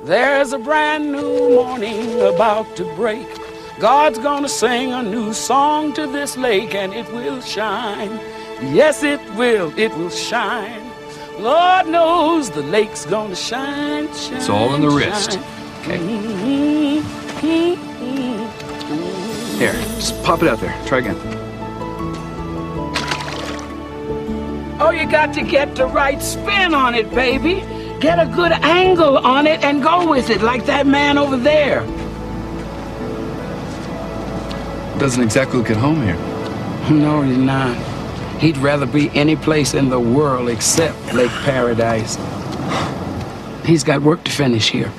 There's a brand new morning about to break. God's gonna sing a new song to this lake, and it will shine. Yes, it will shine. Lord knows the lake's gonna shine. It's all in the wrist. Okay. Here, just pop it out there. Try again. Oh, you got to get the right spin on it, baby. Get a good angle on it and go with it, like that man over there. Doesn't exactly look at home here. No, he's not. He'd rather be any place in the world except Lake Paradise. He's got work to finish here,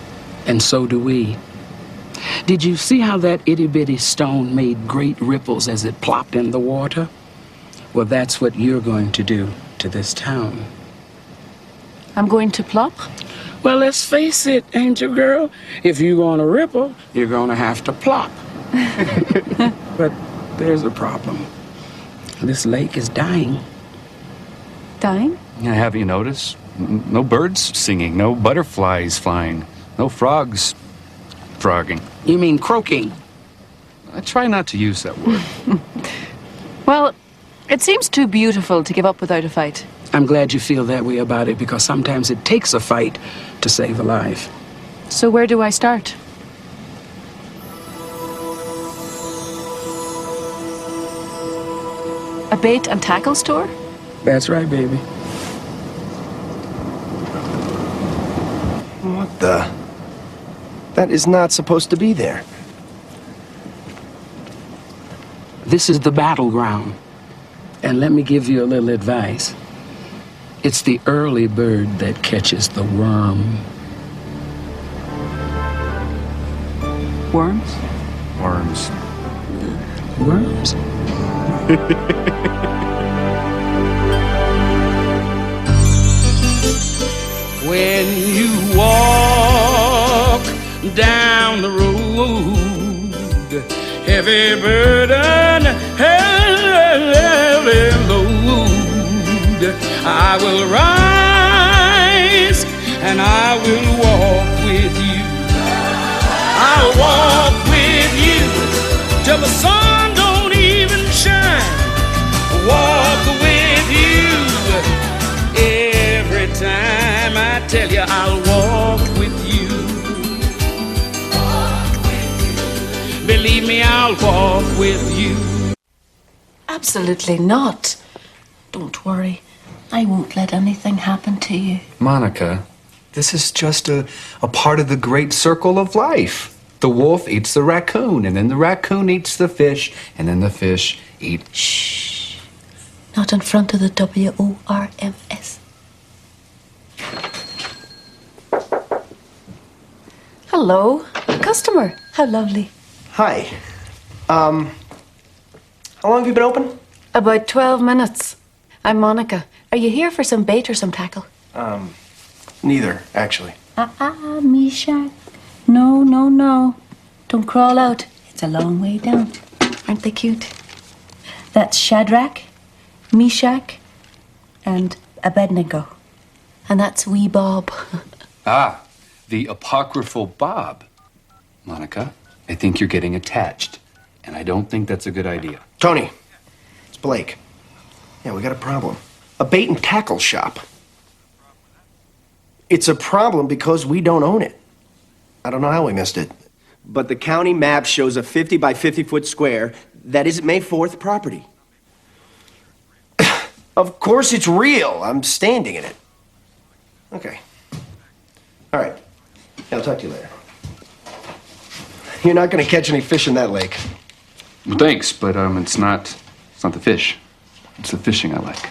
and so do we. Did you see how that itty-bitty stone made great ripples as it plopped in the water? Well, that's what you're going to do to this town. I'm going to plop? Well, let's face it, angel girl. If you're going to ripple, you're going to have to plop. But there's a problem. This lake is dying. Dying? Yeah, have you noticed? No birds singing, no butterflies flying, no frogs frogging. You mean croaking? I try not to use that word. Well, it seems too beautiful to give up without a fight. I'm glad you feel that way about it, because sometimes it takes a fight to save a life. So where do I start? A bait and tackle store? That's right, baby. What the? That is not supposed to be there. This is the battleground. And let me give you a little advice. It's the early bird that catches the worm. Worms? Worms. Worms? When you walk down the road, heavy burden, heavy load, I will rise and I will walk with you. I'll walk with you till the sun don't even shine. Walk with you every time I tell you I'll walk with you. Believe me, I'll walk with you. Absolutely not. Don't worry. I won't let anything happen to you. Monica, this is just a part of the great circle of life. The wolf eats the raccoon, and then the raccoon eats the fish, and then the fish eats... Shh. Not in front of the WORMS. Hello. A customer. How lovely. Hi. How long have you been open? About 12 minutes. I'm Monica. Are you here for some bait or some tackle? Neither, actually. Misha. No. Don't crawl out. It's a long way down. Aren't they cute? That's Shadrach, Meshach, and Abednego. And that's wee Bob. Ah, the apocryphal Bob. Monica, I think you're getting attached, and I don't think that's a good idea. Tony, it's Blake. Yeah, we got a problem. A bait and tackle shop. It's a problem because we don't own it. I don't know how we missed it. But the county map shows a 50 by 50 foot square that is May 4th property. Of course it's real. I'm standing in it. Okay. All right. Yeah, I'll talk to you later. You're not going to catch any fish in that lake. Well, thanks, but it's not the fish. It's the fishing I like.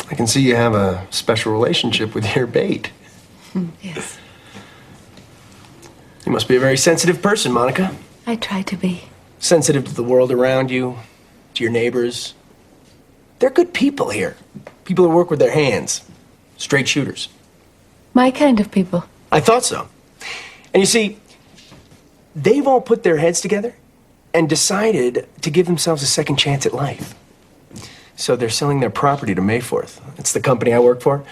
I can see you have a special relationship with your bait. Yes. You must be a very sensitive person, Monica. I try to be. Sensitive to the world around you, to your neighbors. They're good people here. People who work with their hands. Straight shooters. My kind of people. I thought so. And you see, they've all put their heads together and decided to give themselves a second chance at life. So they're selling their property to Mayforth. It's the company I work for.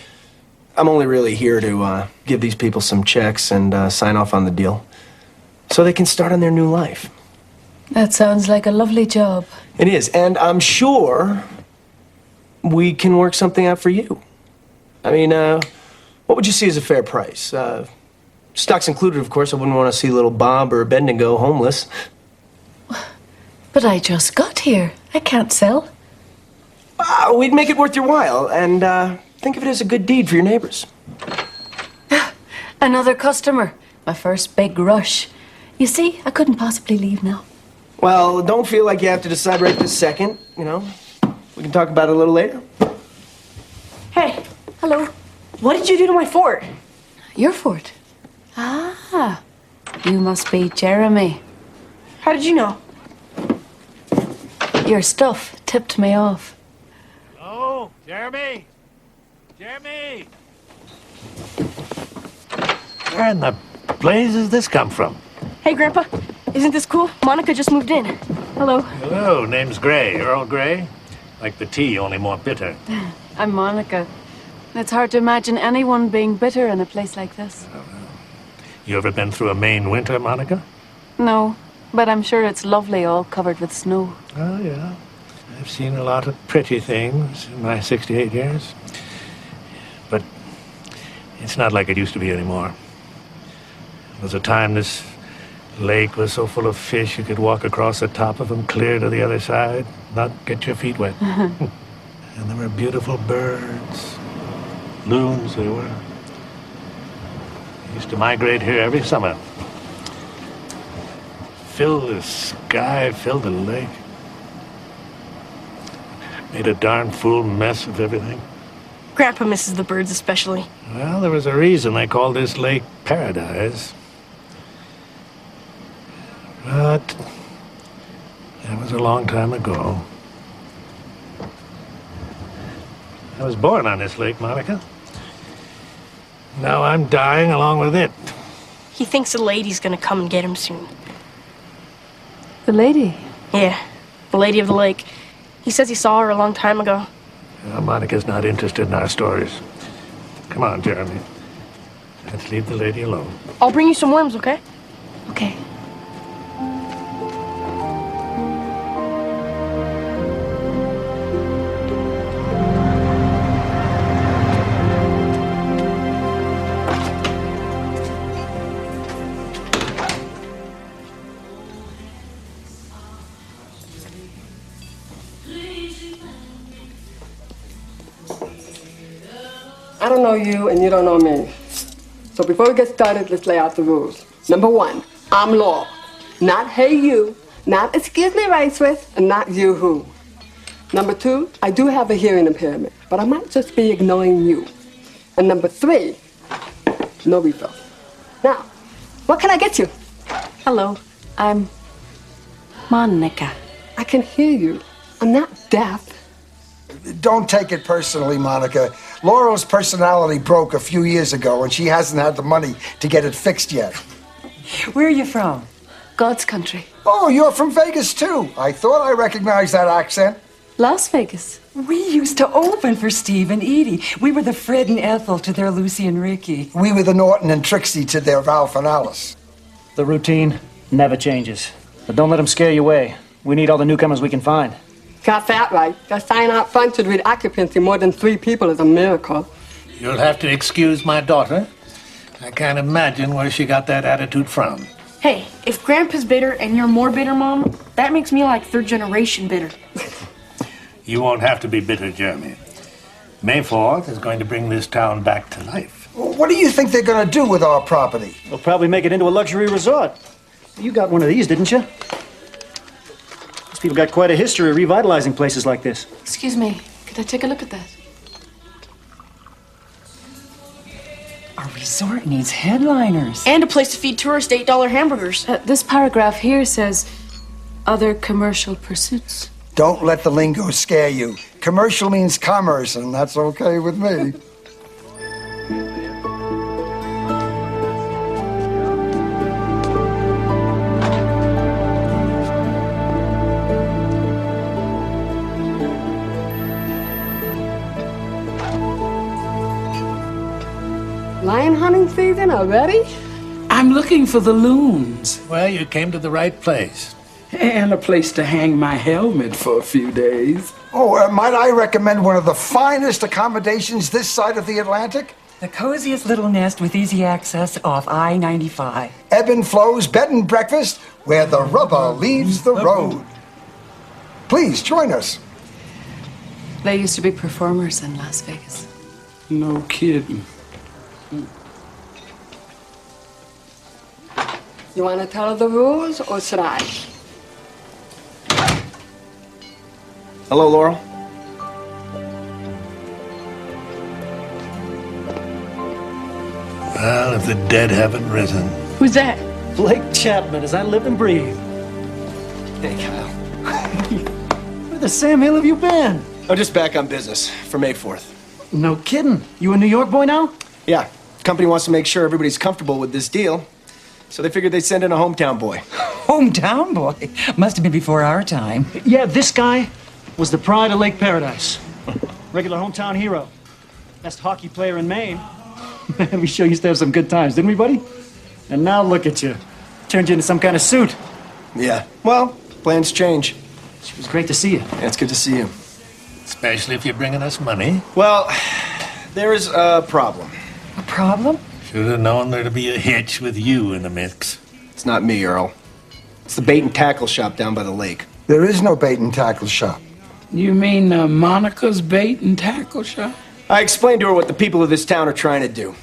I'm only really here to give these people some checks and sign off on the deal so they can start on their new life. That sounds like a lovely job. It is, and I'm sure we can work something out for you. I mean, what would you see as a fair price? Stocks included, of course. I wouldn't want to see little Bob or Bendigo homeless. But I just got here. I can't sell. We'd make it worth your while, and think of it as a good deed for your neighbors. Another customer. My first big rush. You see, I couldn't possibly leave now. Well, don't feel like you have to decide right this second, you know. We can talk about it a little later. Hey, Hello. what did you do to my fort? Your fort. Ah, you must be Jeremy. How did you know? Your stuff tipped me off. Oh, Jeremy! Jeremy! Where in the blazes did this come from? Hey, Grandpa, isn't this cool? Monica just moved in. Hello. Hello, name's Gray. Earl Gray? Like the tea, only more bitter. I'm Monica. It's hard to imagine anyone being bitter in a place like this. You ever been through a Maine winter, Monica? No, but I'm sure it's lovely all covered with snow. Oh, yeah. I've seen a lot of pretty things in my 68 years. But it's not like it used to be anymore. There was a time this lake was so full of fish you could walk across the top of them clear to the other side, not get your feet wet. And there were beautiful birds. Loons, they were. Used to migrate here every summer. Fill the sky, fill the lake. Made a darn fool mess of everything. Grandpa misses the birds especially. Well, there was a reason they called this lake Paradise. But that was a long time ago. I was born on this lake, Monica. Now I'm dying along with it. He thinks the lady's gonna come and get him soon. The lady. Yeah, the lady of the lake. He says he saw her a long time ago. Well, Monica's not interested in our stories. Come on, Jeremy. Let's leave the lady alone. I'll bring you some worms, okay? Okay. I don't know you and you don't know me. So before we get started, let's lay out the rules. Number one, I'm law. Not hey you, not excuse me Racewith, and not you who. Number two, I do have a hearing impairment, but I might just be ignoring you. And number three, no refill. Now, what can I get you? Hello. I'm Monica. I can hear you. I'm not deaf. Don't take it personally, Monica. Laurel's personality broke a few years ago, and she hasn't had the money to get it fixed yet. Where are you from? God's country. Oh, you're from Vegas, too. I thought I recognized that accent. Las Vegas. We used to open for Steve and Edie. We were the Fred and Ethel to their Lucy and Ricky. We were the Norton and Trixie to their Ralph and Alice. The routine never changes. But don't let them scare you away. We need all the newcomers we can find. Got that right. That sign out front should read occupancy more than 3 people is a miracle. You'll have to excuse my daughter. I can't imagine where she got that attitude from. Hey, if Grandpa's bitter and you're more bitter, Mom, that makes me like 3rd generation bitter. You won't have to be bitter, Jeremy. Mayforth is going to bring this town back to life. What do you think they're going to do with our property? We'll probably make it into a luxury resort. You got one of these, didn't you? These people got quite a history of revitalizing places like this. Excuse me. Could I take a look at that? Our resort needs headliners. And a place to feed tourists $8 hamburgers. This paragraph here says other commercial pursuits. Don't let the lingo scare you. Commercial means commerce, and that's okay with me. hunting season already? I'm looking for the loons. Well, you came to the right place. And a place to hang my helmet for a few days. Oh, might I recommend one of the finest accommodations this side of the Atlantic? The coziest little nest with easy access off I-95. Ebb and flows, bed and breakfast, where the rubber leaves the road. Please join us. They used to be performers in Las Vegas. No kidding. You want to tell her the rules, or should I? Hello, Laurel. Well, if the dead haven't risen. Who's that? Blake Chapman, as I live and breathe. Hey, Kyle. Where the Sam Hill have you been? I'm just back on business for May 4th. No kidding. You a New York boy now? Yeah, company wants to make sure everybody's comfortable with this deal, so they figured they'd send in a hometown boy. Hometown boy. Must have been before our time. Yeah, this guy was the pride of Lake Paradise. Regular hometown hero. Best hockey player in Maine. We sure used to have some good times, didn't we, buddy? And now look at you. Turned you into some kind of suit. Yeah, well, plans change. It was great to see you. Yeah, it's good to see you. Especially if you're bringing us money. Well, there is a problem. A problem? Should have known there to be a hitch with you in the mix. It's not me, Earl. It's the bait and tackle shop down by the lake. There is no bait and tackle shop. You mean Monica's bait and tackle shop? I explained to her what the people of this town are trying to do.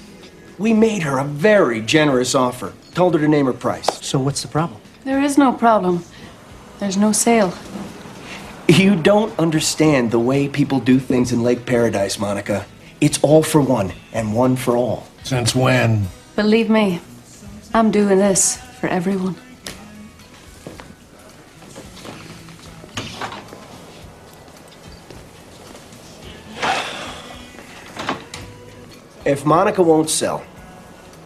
We made her a very generous offer. Told her to name her price. So what's the problem? There is no problem. There's no sale. You don't understand the way people do things in Lake Paradise, Monica. It's all for one, and one for all. Since when? Believe me, I'm doing this for everyone. If Monica won't sell,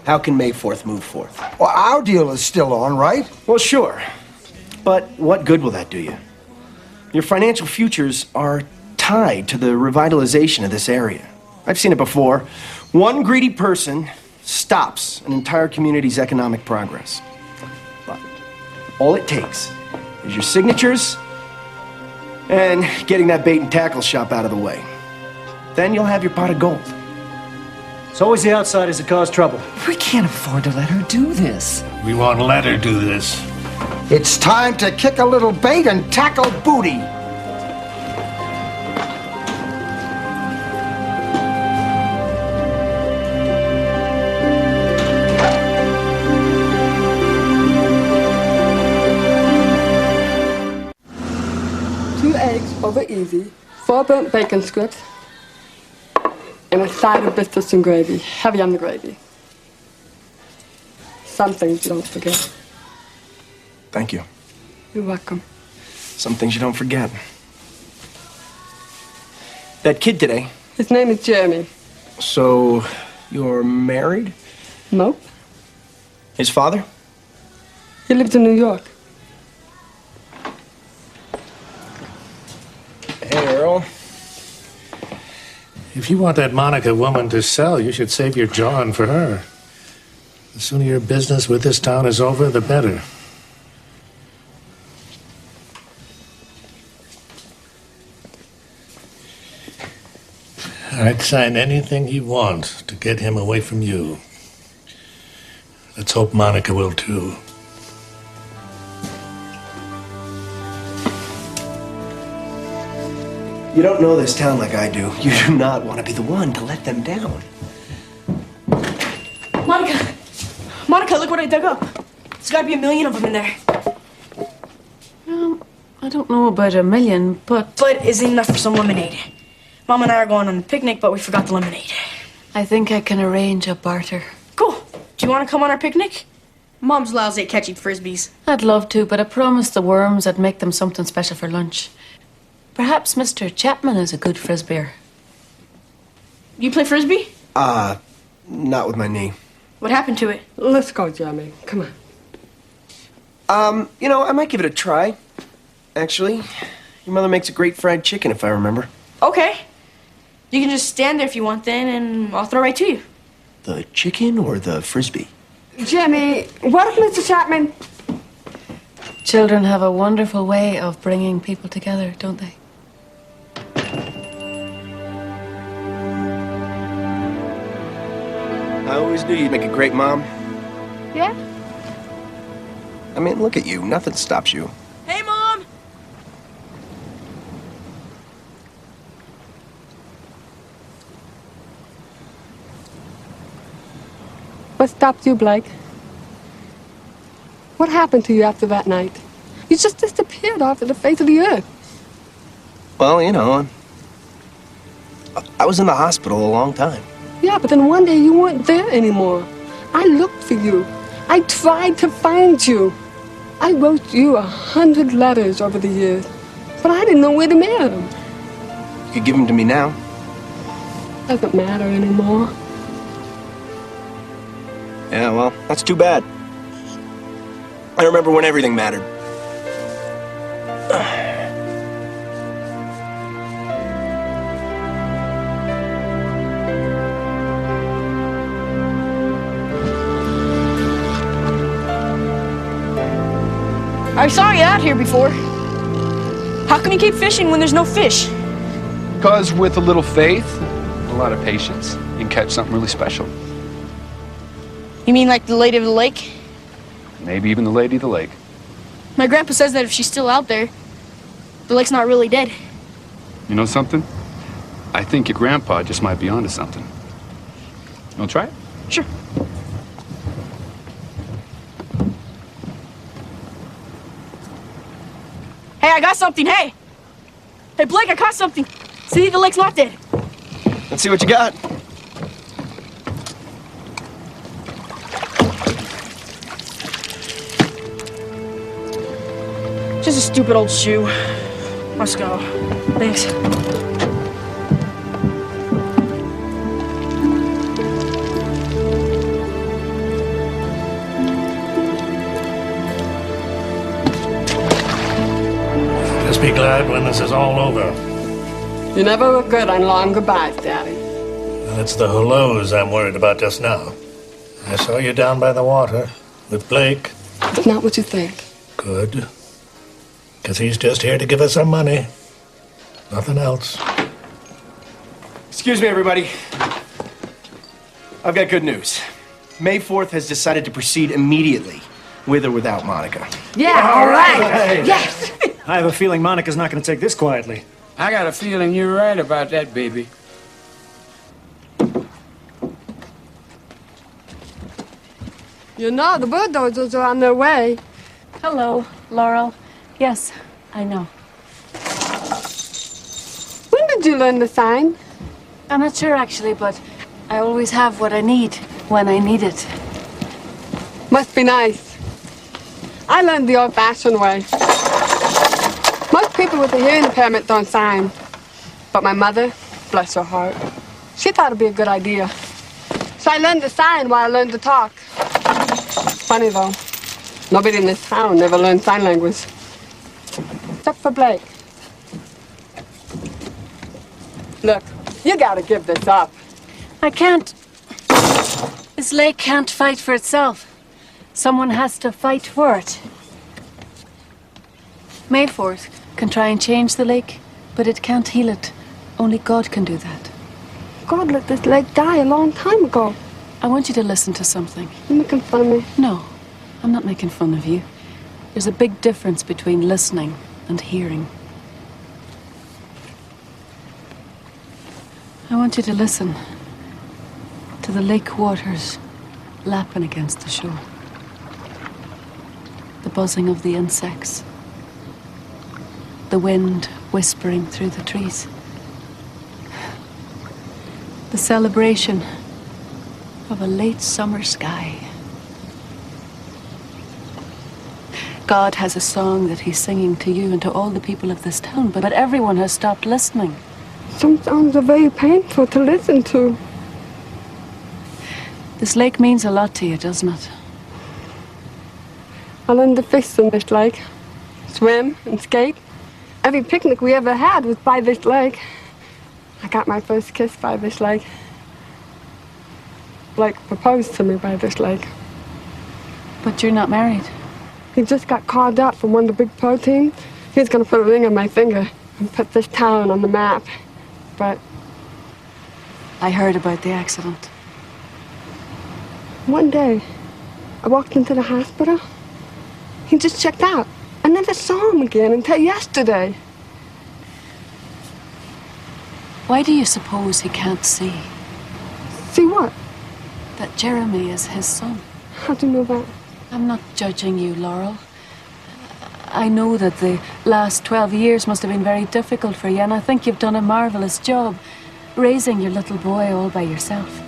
how can May 4th move forth? Well, our deal is still on, right? Well, sure. But what good will that do you? Your financial futures are tied to the revitalization of this area. I've seen it before. One greedy person stops an entire community's economic progress. But all it takes is your signatures and getting that bait and tackle shop out of the way. Then you'll have your pot of gold. It's always the outsiders that cause trouble. We can't afford to let her do this. We won't let her do this. It's time to kick a little bait and tackle booty. Two eggs over easy, 4 burnt bacon strips, and a side of biscuits and gravy. Heavy on the gravy. Some things you don't forget. Thank you. You're welcome. Some things you don't forget. That kid today. His name is Jeremy. So, you're married? Nope. His father? He lives in New York. Hey, Earl. If you want that Monica woman to sell, you should save your jawing for her. The sooner your business with this town is over, the better. I'd sign anything he wants to get him away from you. Let's hope Monica will too. You don't know this town like I do. You do not want to be the one to let them down. Monica! Monica, look what I dug up. There's gotta be 1 million of them in there. I don't know about 1 million, but But is enough for some lemonade. Mom and I are going on a picnic, but we forgot the lemonade. I think I can arrange a barter. Cool. Do you want to come on our picnic? Mom's lousy at catching frisbees. I'd love to, but I promised the worms I'd make them something special for lunch. Perhaps Mr. Chapman is a good frisbeer. You play frisbee? Not with my knee. What happened to it? Let's go, Jeremy. Come on. I might give it a try. Actually, your mother makes a great fried chicken, if I remember. Okay. You can just stand there if you want then, and I'll throw right to you. The chicken or the frisbee? Jimmy, what if Mr. Chapman... Children have a wonderful way of bringing people together, don't they? I always knew you'd make a great mom. Yeah? I mean, look at you. Nothing stops you. Hey, Mom! What stopped you, Blake? What happened to you after that night? You just disappeared off the face of the earth. Well, you know, I was in the hospital a long time. Yeah, but then one day you weren't there anymore. I looked for you. I tried to find you. I wrote you 100 letters over the years, but I didn't know where to mail them. You could give them to me now. Doesn't matter anymore. Yeah, well, that's too bad. I remember when everything mattered. I saw you out here before. How come you keep fishing when there's no fish? Because with a little faith, a lot of patience, you can catch something really special. You mean like the lady of the lake? Maybe even the lady of the lake. My grandpa says that if she's still out there, the lake's not really dead. You know something? I think your grandpa just might be onto something. You wanna try it? Sure. Hey, I got something, hey! Hey, Blake, I caught something. See, the lake's not dead. Let's see what you got. Just a stupid old shoe. Let's go. Thanks. Just be glad when this is all over. You never look good on long goodbyes, Daddy. It's the hellos I'm worried about just now. I saw you down by the water with Blake. It's not what you think. Good. Because he's just here to give us some money. Nothing else. Excuse me, everybody. I've got good news. May 4th has decided to proceed immediately, with or without Monica. Yeah, all right. Yes. I have a feeling Monica's not going to take this quietly. I got a feeling you're right about that, baby. You know, the bulldozers are on their way. Hello, Laurel. Yes, I know. When did you learn to sign? I'm not sure, actually, but I always have what I need when I need it. Must be nice. I learned the old-fashioned way. Most people with a hearing impairment don't sign. But my mother, bless her heart, she thought it'd be a good idea. So I learned to sign while I learned to talk. Funny, though. Nobody in this town never learned sign language. Except for Blake. Look, you gotta give this up. I can't. This lake can't fight for itself. Someone has to fight for it. May 4th can try and change the lake, but it can't heal it. Only God can do that. God let this lake die a long time ago. I want you to listen to something. You're making fun of me. No, I'm not making fun of you. There's a big difference between listening and hearing. I want you to listen to the lake waters lapping against the shore. The buzzing of the insects. The wind whispering through the trees. The celebration of a late summer sky. God has a song that he's singing to you and to all the people of this town, but everyone has stopped listening. Some songs are very painful to listen to. This lake means a lot to you, doesn't it? I learned to fish in this lake. Swim and skate. Every picnic we ever had was by this lake. I got my first kiss by this lake. Blake proposed to me by this lake. But you're not married. He just got called up from one of the big pro teams. He's gonna put a ring on my finger and put this town on the map. But I heard about the accident. one day, I walked into the hospital. He just checked out. I never saw him again until yesterday. Why do you suppose he can't see See what? that Jeremy is his son? How do you know that? I'm not judging you, Laurel. I know that the last 12 years must have been very difficult for you, and I think you've done a marvelous job raising your little boy all by yourself.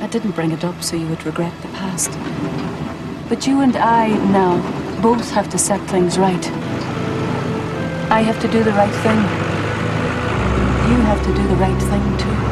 I didn't bring it up so you would regret the past. But you and I now both have to set things right. I have to do the right thing. You have to do the right thing too.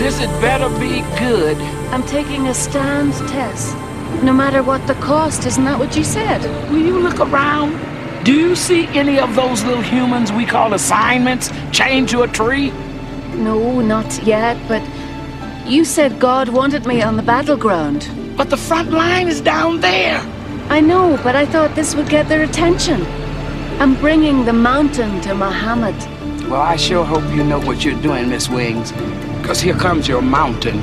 This had better be good. I'm taking a stand test. No matter what the cost, isn't that what you said? Will you look around? Do you see any of those little humans we call assignments chained to a tree? No, not yet, but you said God wanted me on the battleground. But the front line is down there. I know, but I thought this would get their attention. I'm bringing the mountain to Muhammad. Well, I sure hope you know what you're doing, Miss Wings. Because here comes your mountain.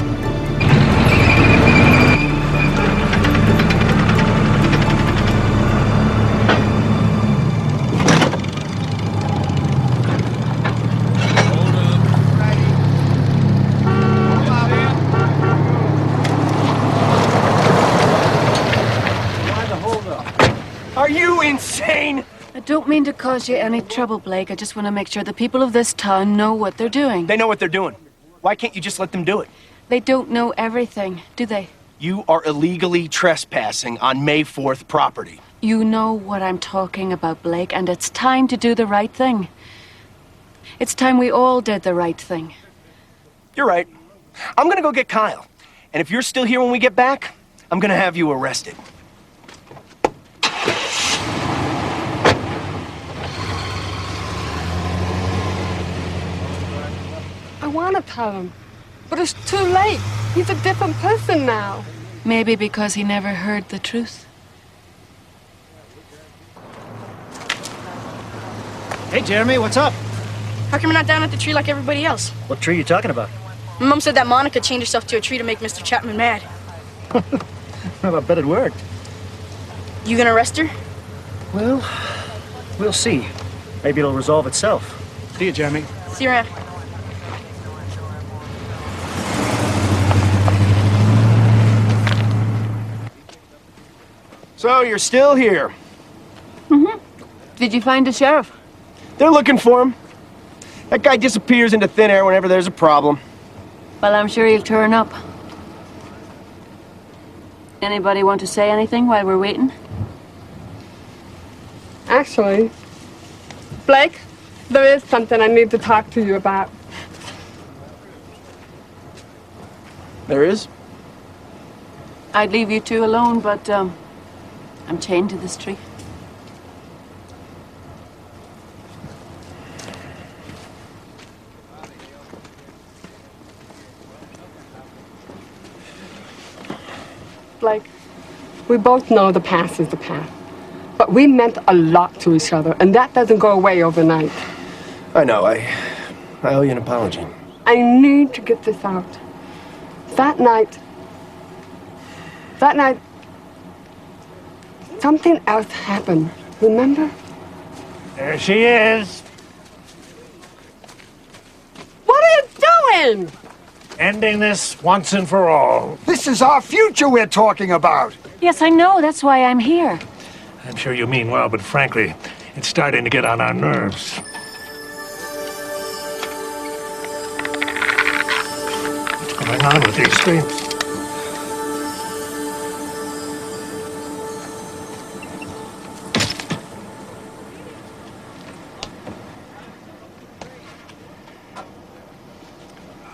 Are you insane? I don't mean to cause you any trouble, Blake. I just want to make sure the people of this town know what they're doing. They know what they're doing. Why can't you just let them do it? They don't know everything, do they? You are illegally trespassing on May 4th property. You know what I'm talking about, Blake, and it's time to do the right thing. It's time we all did the right thing. You're right. I'm gonna go get Kyle. And if you're still here when we get back, I'm gonna have you arrested. I want to tell him, but it's too late. He's a different person now. Maybe because he never heard the truth. Hey, Jeremy, what's up? How come you're not down at the tree like everybody else? What tree are you talking about? My mom said that Monica chained herself to a tree to make Mr. Chapman mad. Well, I bet it worked. You gonna arrest her? Well, we'll see. Maybe it'll resolve itself. See you, Jeremy. See you around. So you're still here. Did you find the sheriff? They're looking for him. That guy disappears into thin air whenever there's a problem. Well, I'm sure he'll turn up. Anybody want to say anything while we're waiting? Actually, Blake, there is something I need to talk to you about. There is? I'd leave you two alone, but I'm chained to this tree. Blake, we both know the past is the past. But we meant a lot to each other, and that doesn't go away overnight. I know. I owe you an apology. I need to get this out. That night, something else happened. Remember? There she is. What are you doing? Ending this once and for all. This is our future we're talking about. Yes, I know. That's why I'm here. I'm sure you mean well, but frankly, it's starting to get on our nerves. What's going on with these streams?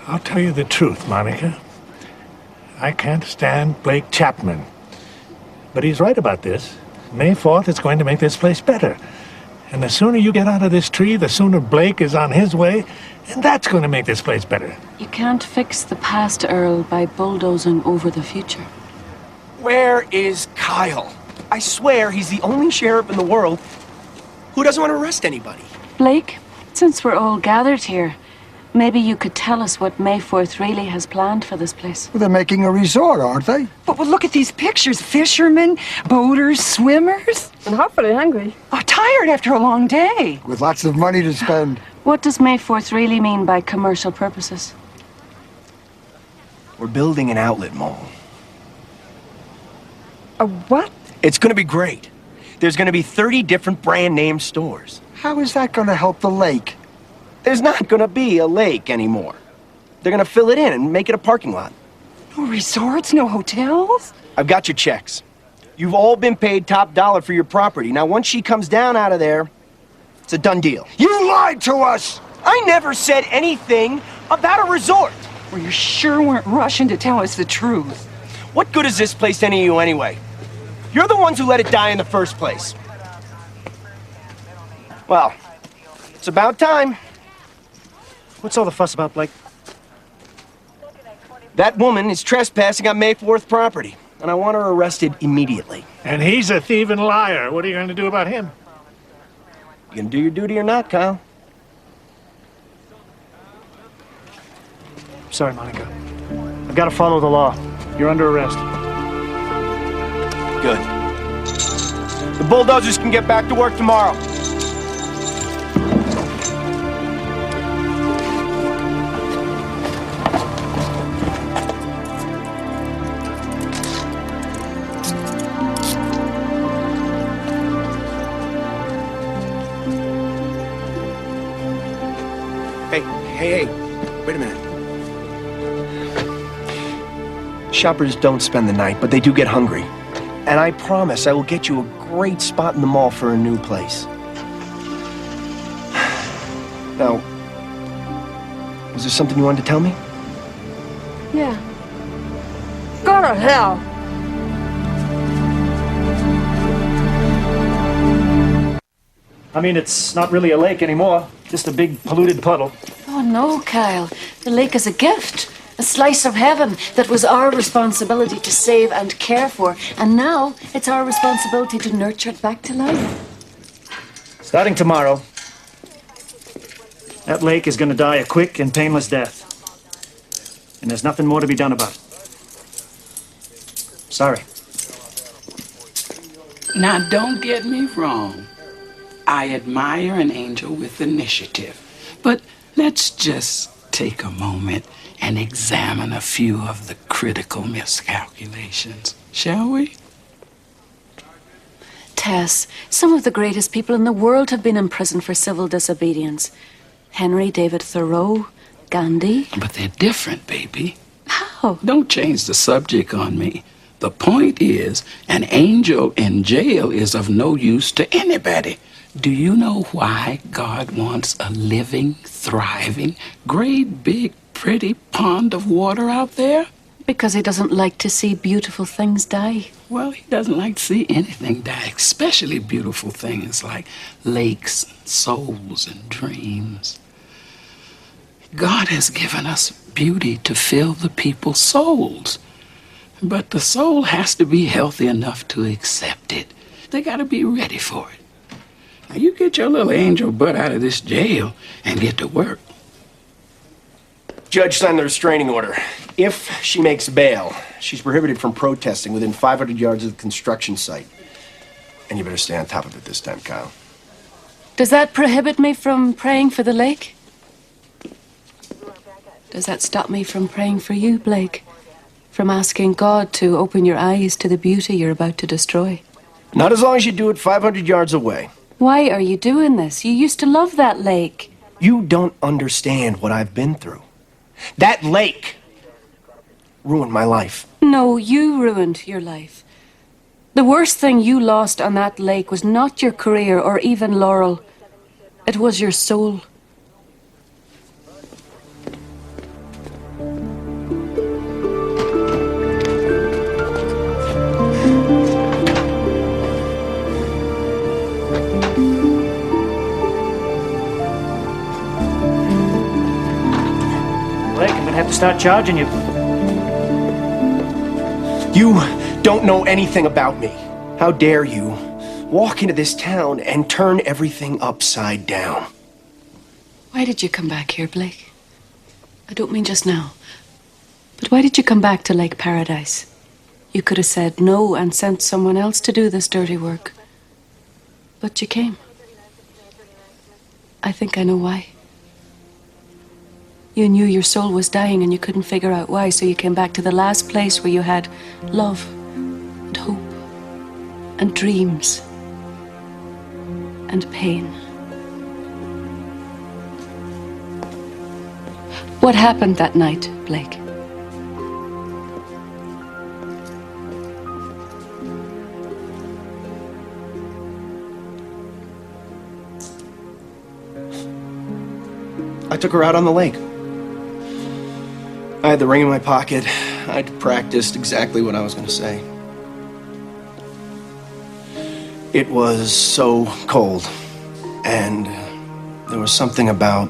I'll tell you the truth, Monica. I can't stand Blake Chapman. But he's right about this. May 4th is going to make this place better. And the sooner you get out of this tree, the sooner Blake is on his way, and that's going to make this place better. You can't fix the past, Earl, by bulldozing over the future. Where is Kyle? I swear he's the only sheriff in the world who doesn't want to arrest anybody. Blake, since we're all gathered here, maybe you could tell us what May 4th really has planned for this place. Well, they're making a resort, aren't they? But look at these pictures. Fishermen, boaters, swimmers. And hopefully hungry. Oh, tired after a long day. With lots of money to spend. What does May 4th really mean by commercial purposes? We're building an outlet mall. A what? It's going to be great. There's going to be 30 different brand name stores. How is that going to help the lake? There's not going to be a lake anymore. They're going to fill it in and make it a parking lot. No resorts, no hotels? I've got your checks. You've all been paid top dollar for your property. Now, once she comes down out of there, it's a done deal. You lied to us! I never said anything about a resort. Well, you sure weren't rushing to tell us the truth. What good is this place to any of you anyway? You're the ones who let it die in the first place. Well, it's about time. What's all the fuss about, Blake? That woman is trespassing on May 4th property, and I want her arrested immediately. And he's a thieving liar. What are you going to do about him? You gonna do your duty or not, Kyle? Sorry, Monica. I've got to follow the law. You're under arrest. Good. The bulldozers can get back to work tomorrow. Hey, wait a minute. Shoppers don't spend the night, but they do get hungry. And I promise I will get you a great spot in the mall for a new place. Now, was there something you wanted to tell me? Yeah. Go to hell. I mean, it's not really a lake anymore. Just a big polluted puddle. Oh, no, Kyle. The lake is a gift. A slice of heaven that was our responsibility to save and care for. And now it's our responsibility to nurture it back to life. Starting tomorrow, that lake is going to die a quick and painless death. And there's nothing more to be done about it. Sorry. Now, don't get me wrong. I admire an angel with initiative. But let's just take a moment and examine a few of the critical miscalculations, shall we? Tess, some of the greatest people in the world have been in prison for civil disobedience. Henry David Thoreau, Gandhi. But they're different, baby. How? Don't change the subject on me. The point is, an angel in jail is of no use to anybody. Do you know why God wants a living, thriving, great, big, pretty pond of water out there? Because he doesn't like to see beautiful things die. Well, he doesn't like to see anything die, especially beautiful things like lakes, and souls, and dreams. God has given us beauty to fill the people's souls. But the soul has to be healthy enough to accept it. They got to be ready for it. Now, you get your little angel butt out of this jail and get to work. Judge signed the restraining order. If she makes bail, she's prohibited from protesting within 500 yards of the construction site. And you better stay on top of it this time, Kyle. Does that prohibit me from praying for the lake? Does that stop me from praying for you, Blake? From asking God to open your eyes to the beauty you're about to destroy? Not as long as you do it 500 yards away. Why are you doing this? You used to love that lake. You don't understand what I've been through. That lake ruined my life. No, you ruined your life. The worst thing you lost on that lake was not your career or even Laurel. It was your soul. Blake, I'm gonna have to start charging you. You don't know anything about me. How dare you walk into this town and turn everything upside down? Why did you come back here, Blake? I don't mean just now. But why did you come back to Lake Paradise? You could have said no and sent someone else to do this dirty work. But you came. I think I know why. You knew your soul was dying and you couldn't figure out why, so you came back to the last place where you had love and hope and dreams and pain. What happened that night, Blake? I took her out on the lake. I had the ring in my pocket. I'd practiced exactly what I was going to say. It was so cold, and there was something about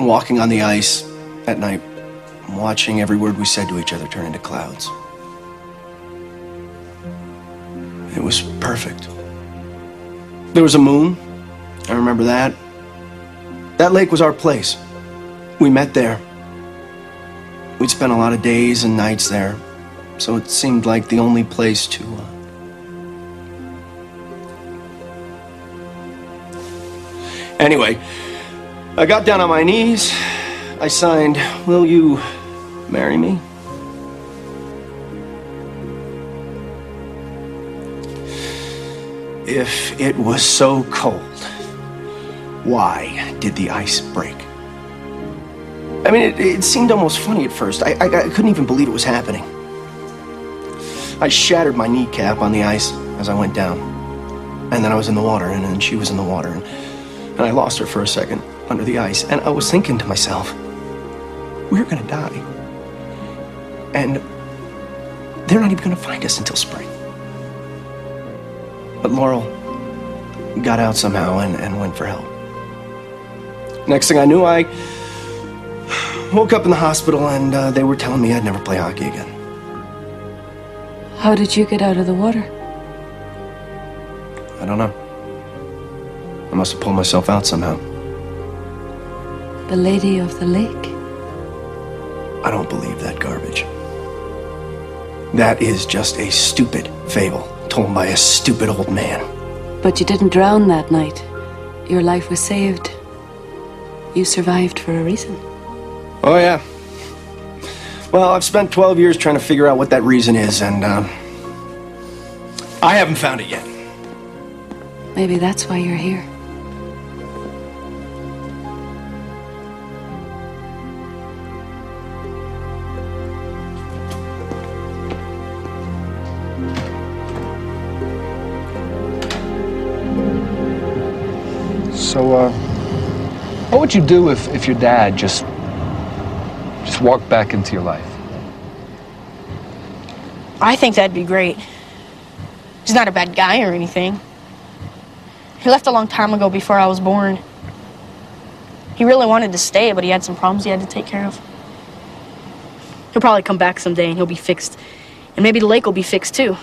walking on the ice at night, watching every word we said to each other turn into clouds. It was perfect. There was a moon. I remember that. That lake was our place. We met there. We'd spent a lot of days and nights there, so it seemed like the only place to... Anyway, I got down on my knees. I signed, "Will you marry me?" If it was so cold, why did the ice break? I mean, it seemed almost funny at first. I couldn't even believe it was happening. I shattered my kneecap on the ice as I went down. And then I was in the water, and then she was in the water. And I lost her for a second under the ice. And I was thinking to myself, we're gonna die. And they're not even gonna find us until spring. But Laurel got out somehow and went for help. Next thing I knew, I woke up in the hospital and they were telling me I'd never play hockey again. How did you get out of the water? I don't know. I must have pulled myself out somehow. The lady of the lake? I don't believe that garbage. That is just a stupid fable told by a stupid old man. But you didn't drown that night. Your life was saved. You survived for a reason. Oh, yeah. Well, I've spent 12 years trying to figure out what that reason is, and I haven't found it yet. Maybe that's why you're here. So, what would you do if your dad just walked back into your life? I think that'd be great. He's not a bad guy or anything. He left a long time ago before I was born. He really wanted to stay, but he had some problems he had to take care of. He'll probably come back someday and he'll be fixed. And maybe the lake will be fixed too.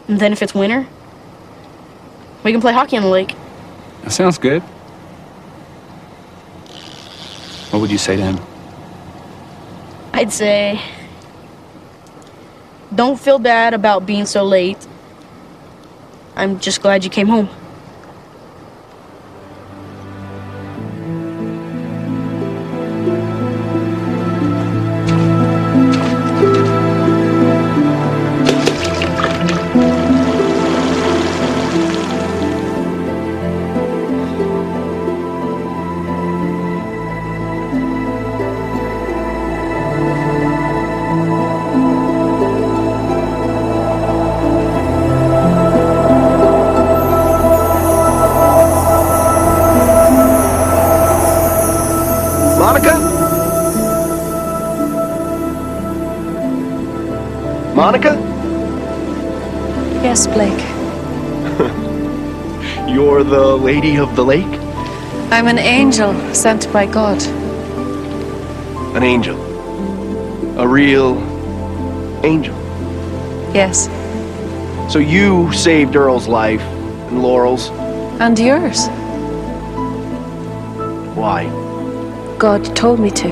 And then if it's winter, we can play hockey on the lake. That sounds good. What would you say to him? I'd say, don't feel bad about being so late. I'm just glad you came home. Monica? Yes, Blake. You're the lady of the lake? I'm an angel sent by God. An angel. A real angel. Yes. So you saved Earl's life and Laurel's. And yours. Why? God told me to.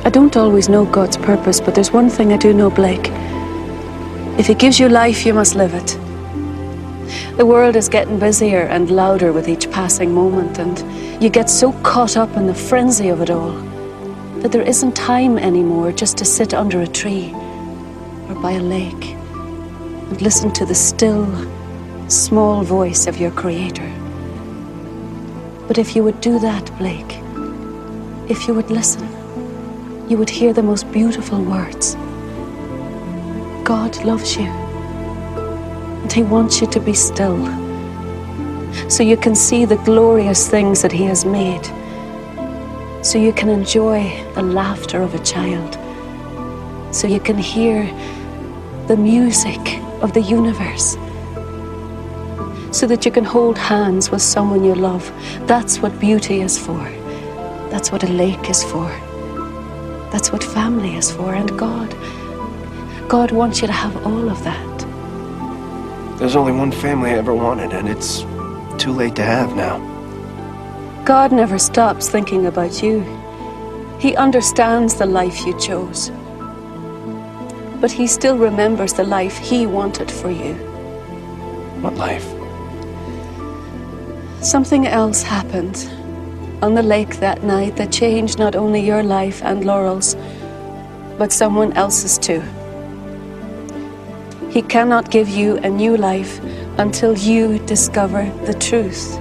I don't always know God's purpose, but there's one thing I do know, Blake. If He gives you life, you must live it. The world is getting busier and louder with each passing moment, and you get so caught up in the frenzy of it all that there isn't time anymore just to sit under a tree or by a lake and listen to the still, small voice of your Creator. But if you would do that, Blake, if you would listen, you would hear the most beautiful words. God loves you, and He wants you to be still, so you can see the glorious things that He has made, so you can enjoy the laughter of a child, so you can hear the music of the universe, so that you can hold hands with someone you love. That's what beauty is for. That's what a lake is for. That's what family is for. And God wants you to have all of that. There's only one family I ever wanted, and it's too late to have now. God never stops thinking about you. He understands the life you chose. But He still remembers the life He wanted for you. What life? Something else happened on the lake that night that changed not only your life and Laurel's, but someone else's too. He cannot give you a new life until you discover the truth.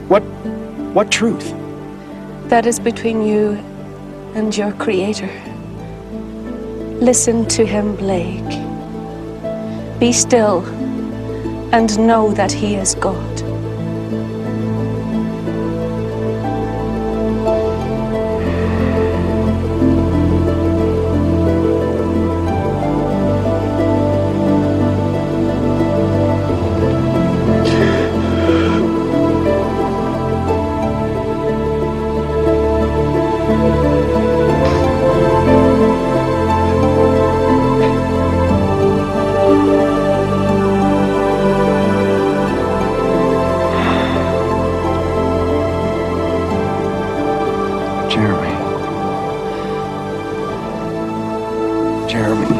What truth? That is between you and your Creator. Listen to Him, Blake. Be still and know that He is God. Jeremy.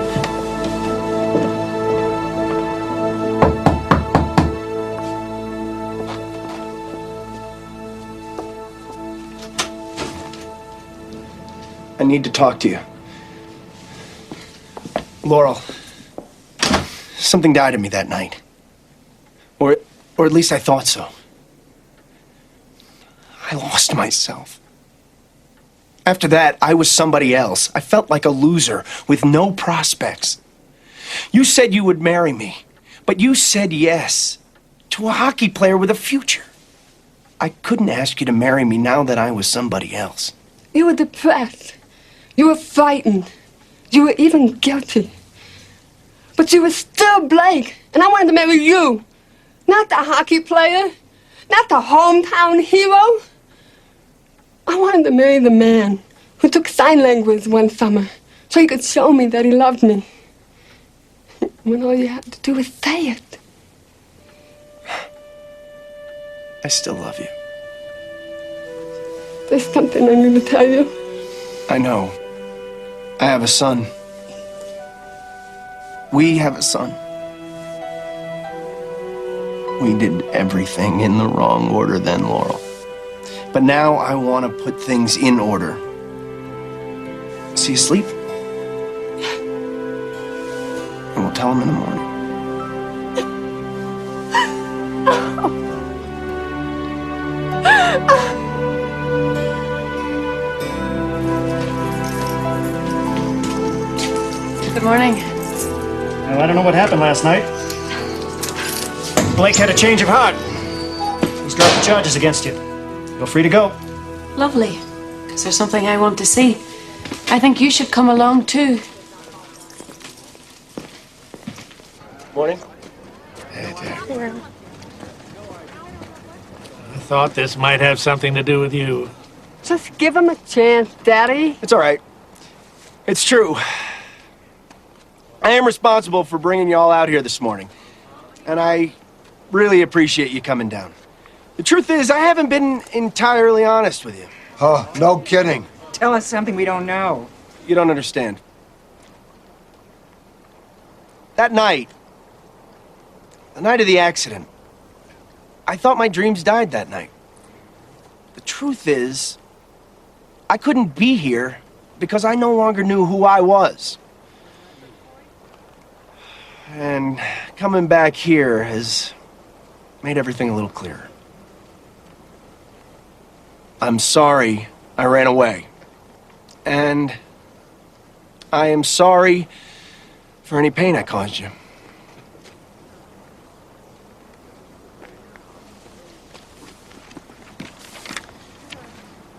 I need to talk to you. Laurel, something died in me that night. Or at least I thought so. I lost myself. After that, I was somebody else. I felt like a loser with no prospects. You said you would marry me, but you said yes to a hockey player with a future. I couldn't ask you to marry me now that I was somebody else. You were depressed. You were frightened. You were even guilty. But you were still Blake, and I wanted to marry you. Not the hockey player, not the hometown hero. I wanted to marry the man who took sign language one summer so he could show me that he loved me. When all you had to do was say it. I still love you. There's something I need to tell you. I know. I have a son. We have a son. We did everything in the wrong order then, Laurel. But now I want to put things in order. See you sleep? And we'll tell him in the morning. Good morning. Well, I don't know what happened last night. Blake had a change of heart. He's dropped the charges against you. Feel free to go. Lovely. Is there something I want to see? I think you should come along too. Morning. Hey, Jack. I thought this might have something to do with you. Just give him a chance, Daddy. It's all right. It's true. I am responsible for bringing you all out here this morning. And I really appreciate you coming down. The truth is, I haven't been entirely honest with you. Oh, no kidding. Tell us something we don't know. You don't understand. That night, the night of the accident, I thought my dreams died that night. The truth is, I couldn't be here because I no longer knew who I was. And coming back here has made everything a little clearer. I'm sorry I ran away. And I am sorry for any pain I caused you.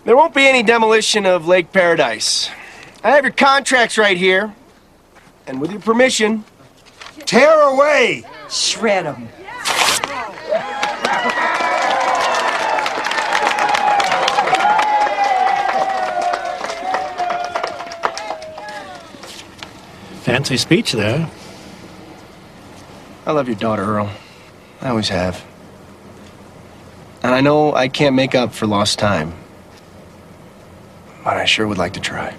There won't be any demolition of Lake Paradise. I have your contracts right here. And with your permission, Tear away! Shred them. Fancy speech there. I love your daughter, Earl. I always have. And I know I can't make up for lost time. But I sure would like to try.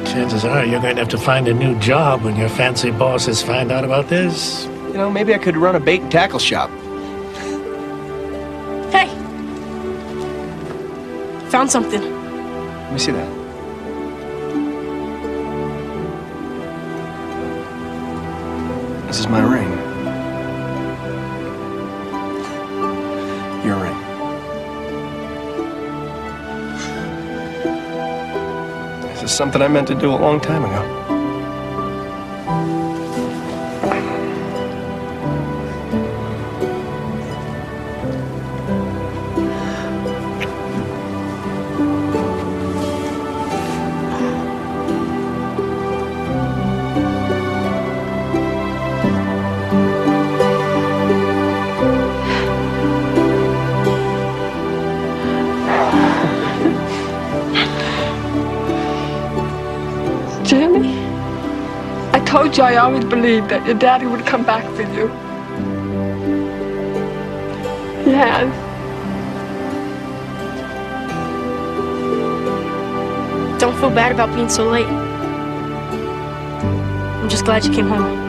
Chances are you're going to have to find a new job when your fancy bosses find out about this. You know, maybe I could run a bait and tackle shop. Hey! Found something. Let me see that. This is my ring. Your ring. This is something I meant to do a long time ago. Jimmy, I told you I always believed that your daddy would come back for you. He has. Don't feel bad about being so late. I'm just glad you came home.